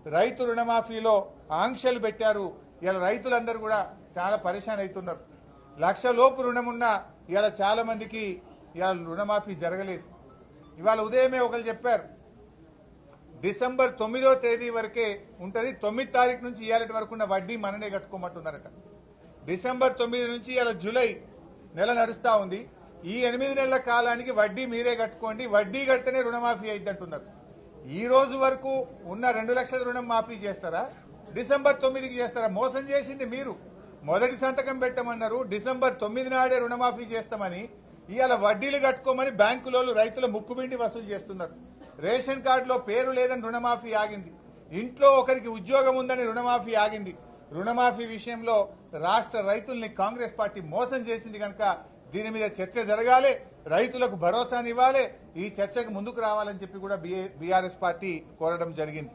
రైతు రుణమాఫీలో ఆంక్షలు పెట్టారు. ఇలా రైతులందరూ కూడా చాలా పరేషాన్ అవుతున్నారు. 1,00,000 లోపు రుణం ఉన్నా ఇలా చాలా మందికి ఇలా రుణమాఫీ జరగలేదు. ఇవాళ ఉదయమే ఒకరు చెప్పారు, డిసెంబర్ 9వ తేదీ వరకే ఉంటది, 9 తారీఖు నుంచి ఇవాళ వరకు ఉన్న వడ్డీ మననే కట్టుకోమంటున్నారట. డిసెంబర్ 9 నుంచి ఇలా జూలై నెల నడుస్తా ఉంది. ఈ 8 నెలల కాలానికి వడ్డీ మీరే కట్టుకోండి, వడ్డీ కడితేనే రుణమాఫీ అయిద్దంటున్నారు. ఈ రోజు వరకు ఉన్న 2 లక్షల రుణం మాఫీ చేస్తారా, డిసెంబర్ 9కి చేస్తారా? మోసం చేసింది మీరు. మొదటి సంతకం పెట్టమన్నారు, డిసెంబర్ 9 నాడే రుణమాఫీ చేస్తామని ఇవాళ వడ్డీలు కట్టుకోమని బ్యాంకులోళ్ళు రైతుల ముక్కుబిండి వసూలు చేస్తున్నారు. రేషన్ కార్డులో పేరు లేదని రుణమాఫీ ఆగింది. ఇంట్లో ఒకరికి ఉద్యోగం ఉందని రుణమాఫీ ఆగింది. రుణమాఫీ విషయంలో రాష్ట్ర రైతుల్ని కాంగ్రెస్ పార్టీ మోసం చేసింది కనుక దీని మీద చర్చ జరగాలి, రైతులకు భరోసానివ్వాలి, ఈ చర్చకు ముందుకు రావాలని చెప్పి కూడా బీఆర్ఎస్ పార్టీ కోరడం జరిగింది.